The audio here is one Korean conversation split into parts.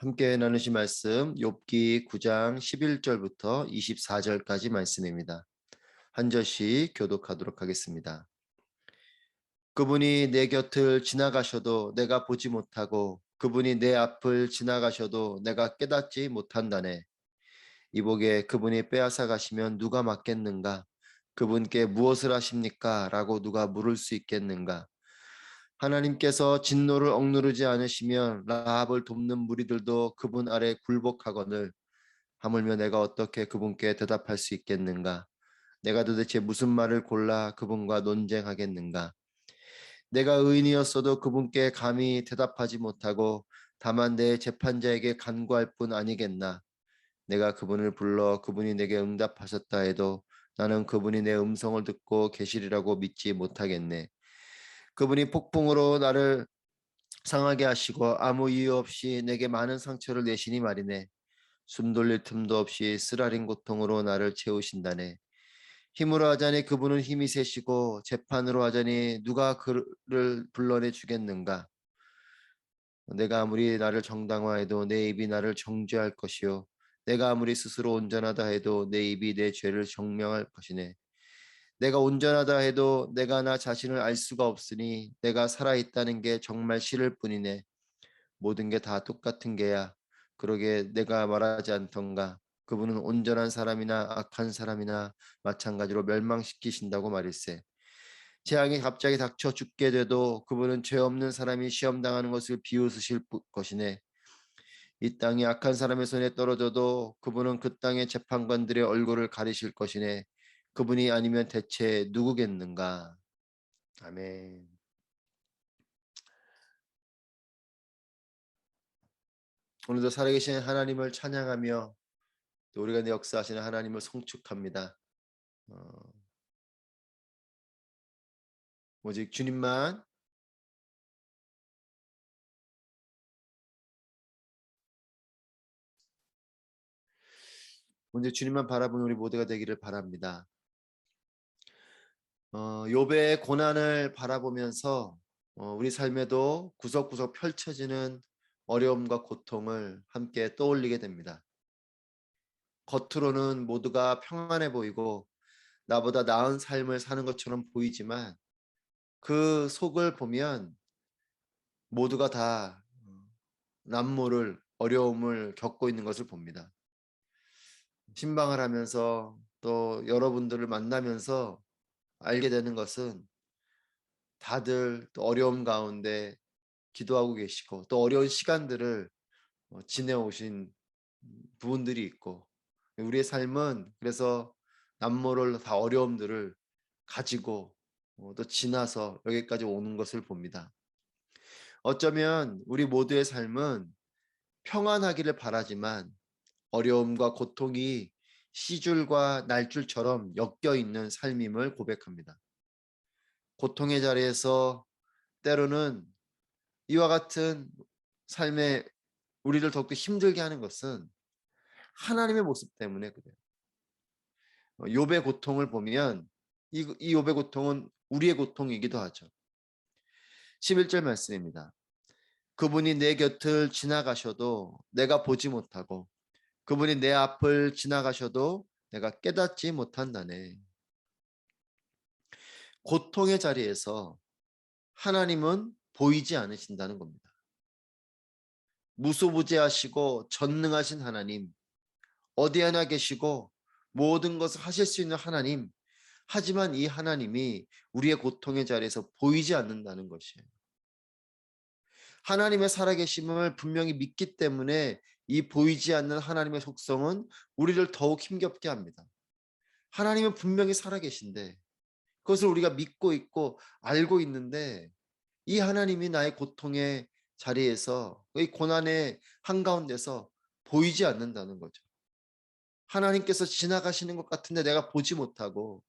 함께 나누실 말씀 욥기 9장 11절부터 24절까지 말씀입니다. 한 절씩 교독하도록 하겠습니다. 그분이 내 곁을 지나가셔도 내가 보지 못하고 그분이 내 앞을 지나가셔도 내가 깨닫지 못한다네. 이복에 그분이 빼앗아 가시면 누가 맡겠는가? 그분께 무엇을 하십니까? 라고 누가 물을 수 있겠는가? 하나님께서 진노를 억누르지 않으시면 라합을 돕는 무리들도 그분 아래 굴복하거늘 하물며 내가 어떻게 그분께 대답할 수 있겠는가? 내가 도대체 무슨 말을 골라 그분과 논쟁하겠는가? 내가 의인이었어도 그분께 감히 대답하지 못하고 다만 내 재판자에게 간구할 뿐 아니겠나? 내가 그분을 불러 그분이 내게 응답하셨다 해도 나는 그분이 내 음성을 듣고 계시리라고 믿지 못하겠네. 그분이 폭풍으로 나를 상하게 하시고 아무 이유 없이 내게 많은 상처를 내시니 말이네. 숨 돌릴 틈도 없이 쓰라린 고통으로 나를 채우신다네. 힘으로 하자니 그분은 힘이 세시고 재판으로 하자니 누가 그를 불러내 주겠는가. 내가 아무리 나를 정당화해도 내 입이 나를 정죄할 것이요 내가 아무리 스스로 온전하다 해도 내 입이 내 죄를 정명할 것이네. 내가 온전하다 해도 내가 나 자신을 알 수가 없으니 내가 살아있다는 게 정말 싫을 뿐이네. 모든 게 다 똑같은 게야. 그러게 내가 말하지 않던가. 그분은 온전한 사람이나 악한 사람이나 마찬가지로 멸망시키신다고 말일세. 재앙이 갑자기 닥쳐 죽게 돼도 그분은 죄 없는 사람이 시험당하는 것을 비웃으실 것이네. 이 땅이 악한 사람의 손에 떨어져도 그분은 그 땅의 재판관들의 얼굴을 가리실 것이네. 그분이 아니면 대체 누구겠는가? 아멘. 오늘도 살아계신 하나님을 찬양하며 또 우리가 역사하시는 하나님을 송축합니다. 어, 오직 주님만 오직 주님만 바라보는 우리 모두가 되기를 바랍니다. 욥의 고난을 바라보면서 우리 삶에도 구석구석 펼쳐지는 어려움과 고통을 함께 떠올리게 됩니다. 겉으로는 모두가 평안해 보이고 나보다 나은 삶을 사는 것처럼 보이지만 그 속을 보면 모두가 다 난모를 어려움을 겪고 있는 것을 봅니다. 신방을 하면서 또 여러분들을 만나면서 알게 되는 것은 다들 또 어려움 가운데 기도하고 계시고 또 어려운 시간들을 지내오신 부분들이 있고 우리의 삶은 그래서 남모를 다 어려움들을 가지고 또 지나서 여기까지 오는 것을 봅니다. 어쩌면 우리 모두의 삶은 평안하기를 바라지만 어려움과 고통이 시줄과 날줄처럼 엮여 있는 삶임을 고백합니다. 고통의 자리에서 때로는 이와 같은 삶에 우리를 더욱더 힘들게 하는 것은 하나님의 모습 때문에 그래요. 욥의 고통을 보면 이 욥의 고통은 우리의 고통이기도 하죠. 11절 말씀입니다. 그분이 내 곁을 지나가셔도 내가 보지 못하고 그분이 내 앞을 지나가셔도 내가 깨닫지 못한다네. 고통의 자리에서 하나님은 보이지 않으신다는 겁니다. 무소부재하시고 전능하신 하나님, 어디 하나 계시고 모든 것을 하실 수 있는 하나님, 하지만 이 하나님이 우리의 고통의 자리에서 보이지 않는다는 것이에요. 하나님의 살아계심을 분명히 믿기 때문에 이 보이지 않는 하나님의 속성은 우리를 더욱 힘겹게 합니다. 하나님은 분명히 살아계신데 그것을 우리가 믿고 있고 알고 있는데 이 하나님이 나의 고통의 자리에서 이 고난의 한가운데서 보이지 않는다는 거죠. 하나님께서 지나가시는 것 같은데 내가 보지 못하고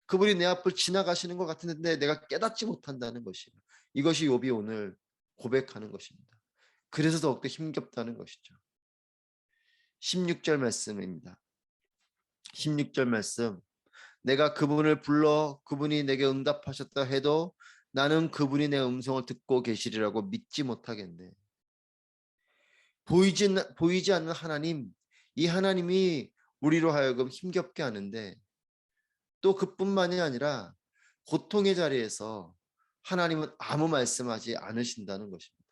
그분이 내 앞을 지나가시는 것 같은데 내가 깨닫지 못한다는 것이에요. 이것이 욥이 오늘 고백하는 것입니다. 그래서 더욱더 힘겹다는 것이죠. 16절 말씀입니다. 16절 말씀. 내가 그분을 불러 그분이 내게 응답하셨다 해도 나는 그분이 내 음성을 듣고 계시리라고 믿지 못하겠네. 보이지 않는 하나님, 이 하나님이 우리로 하여금 힘겹게 하는데 또 그뿐만이 아니라 고통의 자리에서 하나님은 아무 말씀하지 않으신다는 것입니다.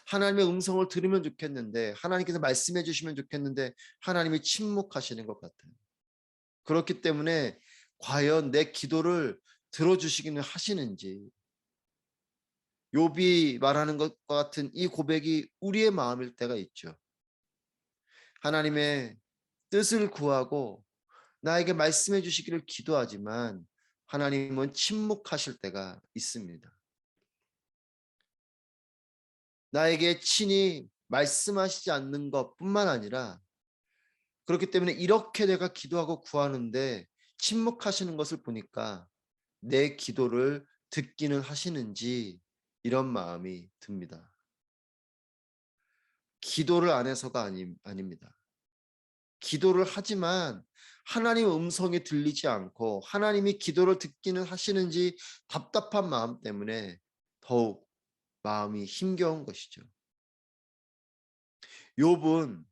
하나님의 음성을 들으면 좋겠는데 하나님께서 말씀해 주시면 좋겠는데 하나님이 침묵하시는 것 같아요. 그렇기 때문에 과연 내 기도를 들어주시기는 하시는지, 욥이 말하는 것과 같은 이 고백이 우리의 마음일 때가 있죠. 하나님의 뜻을 구하고 나에게 말씀해 주시기를 기도하지만 하나님은 침묵하실 때가 있습니다. 나에게 친히 말씀하시지 않는 것뿐만 아니라 그렇기 때문에 이렇게 내가 기도하고 구하는데 침묵하시는 것을 보니까 내 기도를 듣기는 하시는지 이런 마음이 듭니다. 기도를 안 해서가 아닙니다. 기도를 하지만 하나님의 음성이 들리지 않고 하나님이 기도를 듣기는 하시는지 답답한 마음 때문에 더욱 마음이 힘겨운 것이죠. 욥은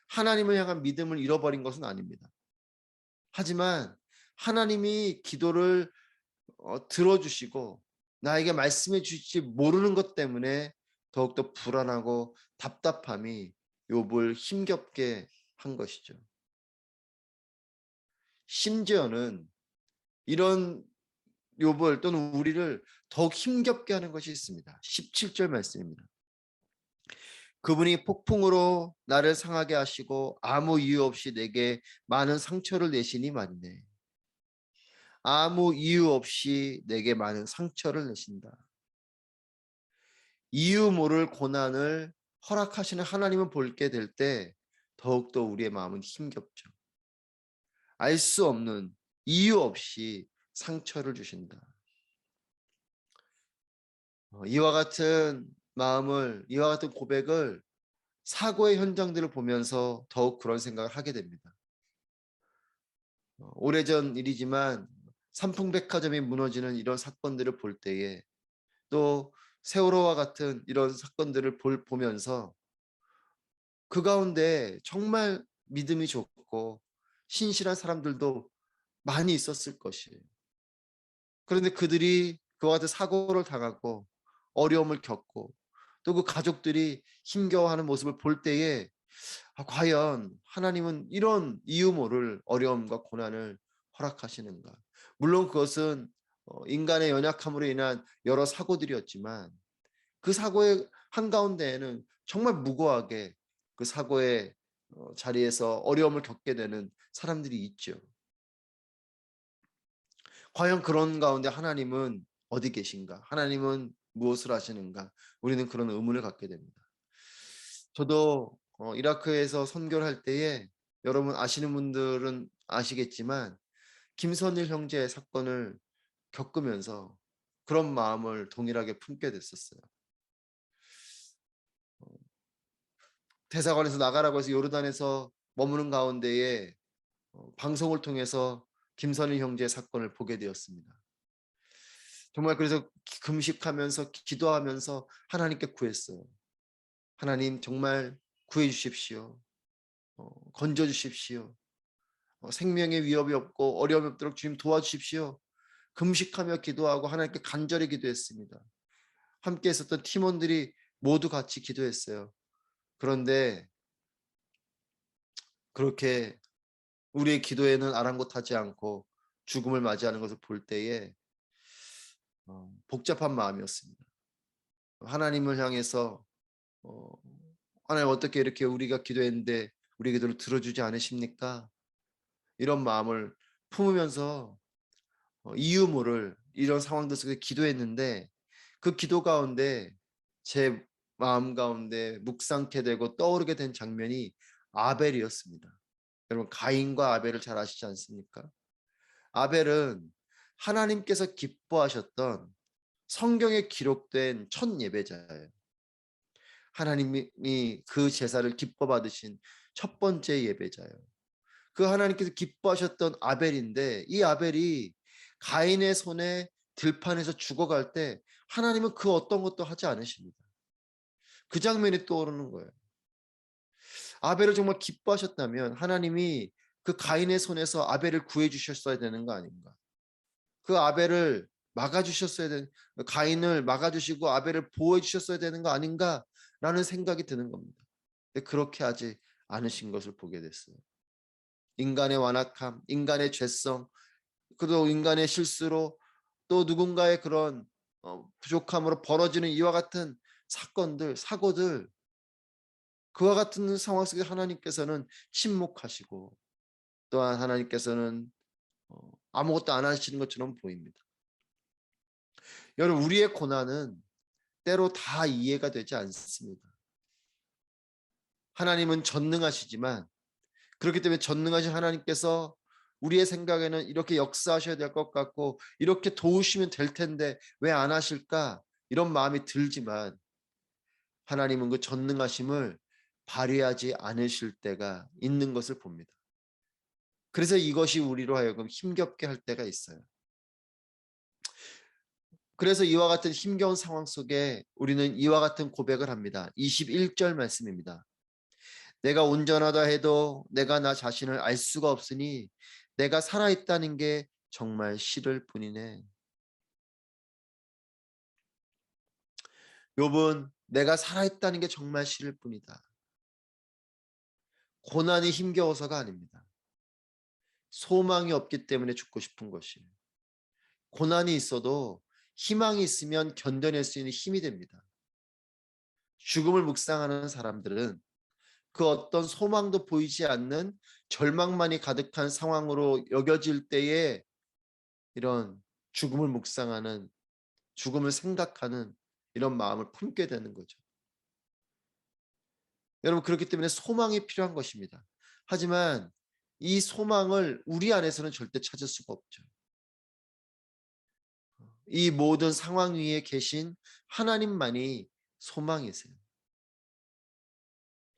하나님을 향한 믿음을 잃어버린 것은 아닙니다. 하지만 하나님이 기도를 들어주시고 나에게 말씀해 주실지 모르는 것 때문에 더욱더 불안하고 답답함이 욥을 힘겹게 한 것이죠. 심지어는 이런 욥을 또는 우리를 더욱 힘겹게 하는 것이 있습니다. 17절 말씀입니다. 그분이 폭풍으로 나를 상하게 하시고 아무 이유 없이 내게 많은 상처를 내시니 말이네. 아무 이유 없이 내게 많은 상처를 내신다. 이유 모를 고난을 허락하시는 하나님을 볼게 될 때 더욱더 우리의 마음은 힘겹죠. 알 수 없는 이유 없이 상처를 주신다. 이와 같은 마음을, 이와 같은 고백을 사고의 현장들을 보면서 더욱 그런 생각을 하게 됩니다. 오래전 일이지만 삼풍백화점이 무너지는 이런 사건들을 볼 때에 또 세월호와 같은 이런 사건들을 보면서 그 가운데 정말 믿음이 좋고 신실한 사람들도 많이 있었을 것이에요. 그런데 그들이 그와 같은 사고를 당하고 어려움을 겪고 또 그 가족들이 힘겨워하는 모습을 볼 때에 과연 하나님은 이런 이유 모를 어려움과 고난을 허락하시는가? 물론 그것은 인간의 연약함으로 인한 여러 사고들이었지만 그 사고의 한가운데에는 정말 무고하게 그 사고의 자리에서 어려움을 겪게 되는 사람들이 있죠. 과연 그런 가운데 하나님은 어디 계신가? 하나님은 무엇을 하시는가? 우리는 그런 의문을 갖게 됩니다. 저도 이라크에서 선교를 할 때에 여러분 아시는 분들은 아시겠지만 김선일 형제의 사건을 겪으면서 그런 마음을 동일하게 품게 됐었어요. 대사관에서 나가라고 해서 요르단에서 머무는 가운데에 방송을 통해서 김선일 형제의 사건을 보게 되었습니다. 정말 그래서 금식하면서 기도하면서 하나님께 구했어요. 하나님 정말 구해 주십시오. 건져 주십시오. 생명의 위협이 없고 어려움이 없도록 주님 도와주십시오. 금식하며 기도하고 하나님께 간절히 기도했습니다. 함께 있었던 팀원들이 모두 같이 기도했어요. 그런데 그렇게 우리의 기도에는 아랑곳하지 않고 죽음을 맞이하는 것을 볼 때에 복잡한 마음이었습니다. 하나님을 향해서 하나님 어떻게 이렇게 우리가 기도했는데 우리 기도를 들어주지 않으십니까? 이런 마음을 품으면서 이유 모를 이런 상황들 속에 기도했는데 그 기도 가운데 제 마음 가운데 묵상케 되고 떠오르게 된 장면이 아벨이었습니다. 여러분 가인과 아벨을 잘 아시지 않습니까? 아벨은 하나님께서 기뻐하셨던 성경에 기록된 첫 예배자예요. 하나님이 그 제사를 기뻐 받으신 첫 번째 예배자예요. 그 하나님께서 기뻐하셨던 아벨인데 이 아벨이 가인의 손에 들판에서 죽어갈 때 하나님은 그 어떤 것도 하지 않으십니다. 그 장면이 떠오르는 거예요. 아벨을 정말 기뻐하셨다면 하나님이 그 가인의 손에서 아벨을 구해 주셨어야 되는 거 아닌가? 그 아벨을 막아주셨어야 되는, 가인을 막아주시고 아벨을 보호해 주셨어야 되는 거 아닌가라는 생각이 드는 겁니다. 근데 그렇게 하지 않으신 것을 보게 됐어요. 인간의 완악함, 인간의 죄성, 그리고 인간의 실수로 또 누군가의 그런 부족함으로 벌어지는 이와 같은 사건들, 사고들, 그와 같은 상황 속에 하나님께서는 침묵하시고 또한 하나님께서는 아무것도 안 하시는 것처럼 보입니다. 여러분, 우리의 고난은 때로 다 이해가 되지 않습니다. 하나님은 전능하시지만 그렇기 때문에 전능하신 하나님께서 우리의 생각에는 이렇게 역사하셔야 될 것 같고 이렇게 도우시면 될 텐데 왜 안 하실까? 이런 마음이 들지만 하나님은 그 전능하심을 발휘하지 않으실 때가 있는 것을 봅니다. 그래서 이것이 우리로 하여금 힘겹게 할 때가 있어요. 그래서 이와 같은 힘겨운 상황 속에 우리는 이와 같은 고백을 합니다. 21절 말씀입니다. 내가 온전하다 해도 내가 나 자신을 알 수가 없으니 내가 살아있다는 게 정말 싫을 뿐이네. 욥은 내가 살아있다는 게 정말 싫을 뿐이다. 고난이 힘겨워서가 아닙니다. 소망이 없기 때문에 죽고 싶은 것이에요. 고난이 있어도 희망이 있으면 견뎌낼 수 있는 힘이 됩니다. 죽음을 묵상하는 사람들은 그 어떤 소망도 보이지 않는 절망만이 가득한 상황으로 여겨질 때에 이런 죽음을 묵상하는, 죽음을 생각하는 이런 마음을 품게 되는 거죠. 여러분, 그렇기 때문에 소망이 필요한 것입니다. 하지만 이 소망을 우리 안에서는 절대 찾을 수가 없죠. 이 모든 상황 위에 계신 하나님만이 소망이세요.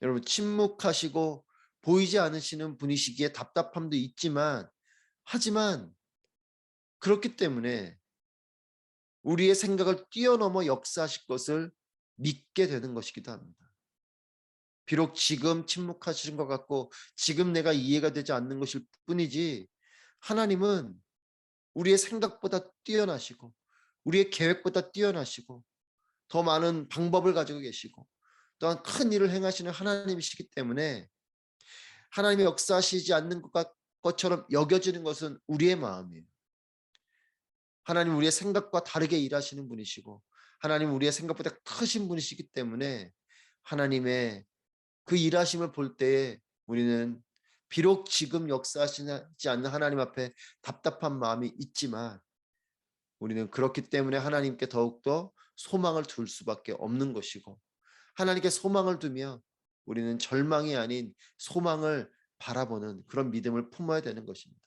여러분, 침묵하시고 보이지 않으시는 분이시기에 답답함도 있지만, 하지만 그렇기 때문에 우리의 생각을 뛰어넘어 역사하실 것을 믿게 되는 것이기도 합니다. 비록 지금 침묵하시는 것 같고 지금 내가 이해가 되지 않는 것일 뿐이지 하나님은 우리의 생각보다 뛰어나시고 우리의 계획보다 뛰어나시고 더 많은 방법을 가지고 계시고 또한 큰 일을 행하시는 하나님이시기 때문에 하나님이 역사하시지 않는 것처럼 여겨지는 것은 우리의 마음이에요. 하나님 우리의 생각과 다르게 일하시는 분이시고 하나님 우리의 생각보다 크신 분이시기 때문에 하나님의 그 일하심을 볼 때에 우리는 비록 지금 역사하시지 않는 하나님 앞에 답답한 마음이 있지만 우리는 그렇기 때문에 하나님께 더욱더 소망을 둘 수밖에 없는 것이고 하나님께 소망을 두며 우리는 절망이 아닌 소망을 바라보는 그런 믿음을 품어야 되는 것입니다.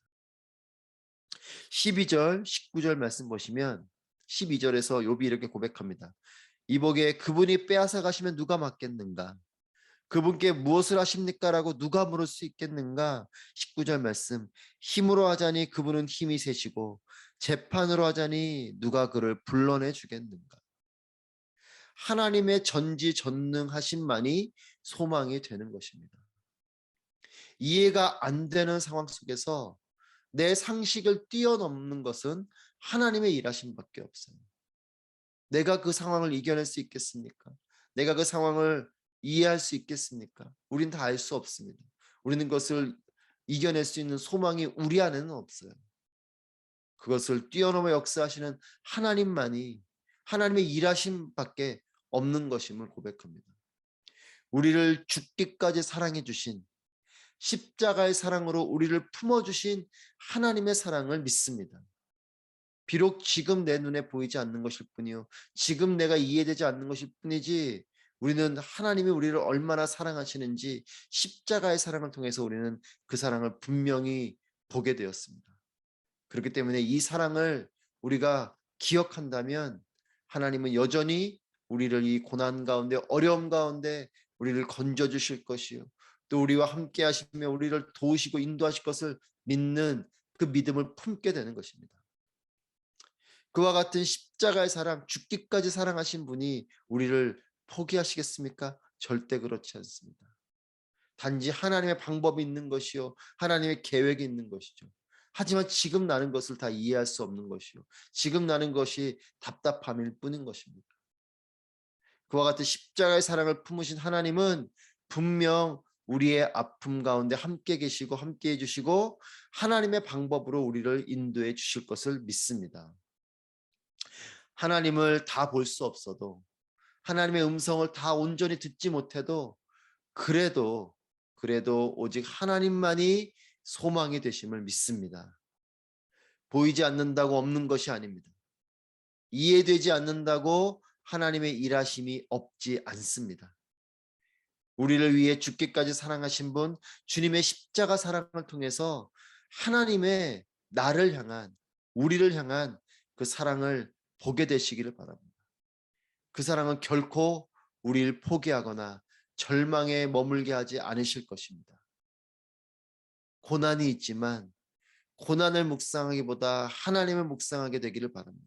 12절, 19절 말씀 보시면 12절에서 욥이 이렇게 고백합니다. 이복에 그분이 빼앗아 가시면 누가 맡겠는가? 그분께 무엇을 하십니까? 라고 누가 물을 수 있겠는가? 19절 말씀. 힘으로 하자니 그분은 힘이 세시고 재판으로 하자니 누가 그를 불러내 주겠는가? 하나님의 전지전능하심만이 소망이 되는 것입니다. 이해가 안 되는 상황 속에서 내 상식을 뛰어넘는 것은 하나님의 일하심밖에 없어요. 내가 그 상황을 이겨낼 수 있겠습니까? 내가 그 상황을 이해할 수 있겠습니까? 우린 다 알 수 없습니다. 우리는 그것을 이겨낼 수 있는 소망이 우리 안에는 없어요. 그것을 뛰어넘어 역사하시는 하나님만이 하나님의 일하심밖에 없는 것임을 고백합니다. 우리를 죽기까지 사랑해 주신 십자가의 사랑으로 우리를 품어주신 하나님의 사랑을 믿습니다. 비록 지금 내 눈에 보이지 않는 것일 뿐이요. 지금 내가 이해되지 않는 것일 뿐이지 우리는 하나님이 우리를 얼마나 사랑하시는지 십자가의 사랑을 통해서 우리는 그 사랑을 분명히 보게 되었습니다. 그렇기 때문에 이 사랑을 우리가 기억한다면 하나님은 여전히 우리를 이 고난 가운데 어려움 가운데 우리를 건져 주실 것이요. 또 우리와 함께 하시며 우리를 도우시고 인도하실 것을 믿는 그 믿음을 품게 되는 것입니다. 그와 같은 십자가의 사랑, 죽기까지 사랑하신 분이 우리를 포기하시겠습니까? 절대 그렇지 않습니다. 단지 하나님의 방법이 있는 것이요, 하나님의 계획이 있는 것이죠. 하지만 지금 나는 것을 다 이해할 수 없는 것이요, 지금 나는 것이 답답함일 뿐인 것입니다. 그와 같은 십자가의 사랑을 품으신 하나님은 분명 우리의 아픔 가운데 함께 계시고 함께 해주시고 하나님의 방법으로 우리를 인도해 주실 것을 믿습니다. 하나님을 다 볼 수 없어도, 하나님의 음성을 다 온전히 듣지 못해도, 그래도 오직 하나님만이 소망이 되심을 믿습니다. 보이지 않는다고 없는 것이 아닙니다. 이해되지 않는다고 하나님의 일하심이 없지 않습니다. 우리를 위해 죽기까지 사랑하신 분, 주님의 십자가 사랑을 통해서 하나님의 나를 향한, 우리를 향한 그 사랑을 보게 되시기를 바랍니다. 그 사랑은 결코 우리를 포기하거나 절망에 머물게 하지 않으실 것입니다. 고난이 있지만 고난을 묵상하기보다 하나님을 묵상하게 되기를 바랍니다.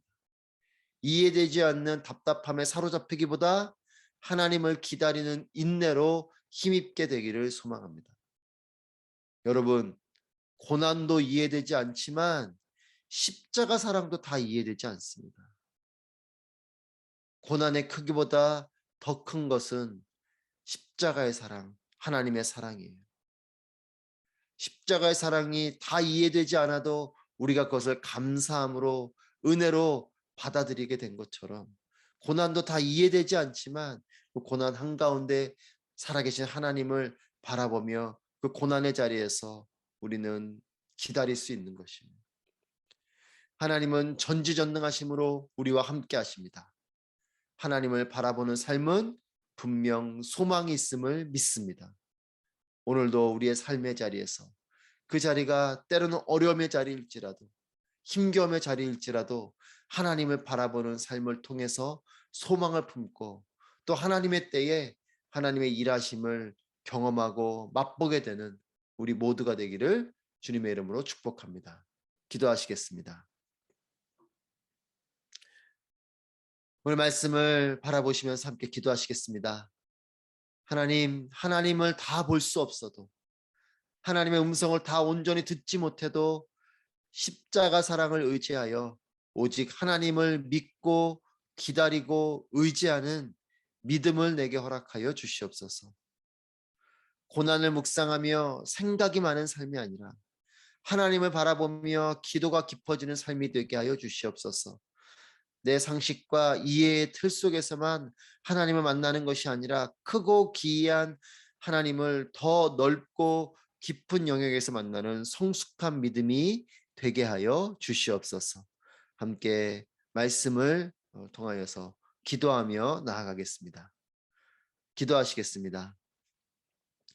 이해되지 않는 답답함에 사로잡히기보다 하나님을 기다리는 인내로 힘입게 되기를 소망합니다. 여러분, 고난도 이해되지 않지만 십자가 사랑도 다 이해되지 않습니다. 고난의 크기보다 더 큰 것은 십자가의 사랑, 하나님의 사랑이에요. 십자가의 사랑이 다 이해되지 않아도 우리가 그것을 감사함으로, 은혜로 받아들이게 된 것처럼, 고난도 다 이해되지 않지만 그 고난 한가운데 살아계신 하나님을 바라보며 그 고난의 자리에서 우리는 기다릴 수 있는 것입니다. 하나님은 전지전능하심으로 우리와 함께 하십니다. 하나님을 바라보는 삶은 분명 소망이 있음을 믿습니다. 오늘도 우리의 삶의 자리에서, 그 자리가 때로는 어려움의 자리일지라도, 힘겨움의 자리일지라도 하나님을 바라보는 삶을 통해서 소망을 품고 또 하나님의 때에 하나님의 일하심을 경험하고 맛보게 되는 우리 모두가 되기를 주님의 이름으로 축복합니다. 기도하시겠습니다. 오늘 말씀을 바라보시면서 함께 기도하시겠습니다. 하나님, 하나님을 다 볼 수 없어도, 하나님의 음성을 다 온전히 듣지 못해도 십자가 사랑을 의지하여 오직 하나님을 믿고 기다리고 의지하는 믿음을 내게 허락하여 주시옵소서. 고난을 묵상하며 생각이 많은 삶이 아니라 하나님을 바라보며 기도가 깊어지는 삶이 되게 하여 주시옵소서. 내 상식과 이해의 틀 속에서만 하나님을 만나는 것이 아니라 크고 기이한 하나님을 더 넓고 깊은 영역에서 만나는 성숙한 믿음이 되게 하여 주시옵소서. 함께 말씀을 통하여서 기도하며 나아가겠습니다. 기도하시겠습니다.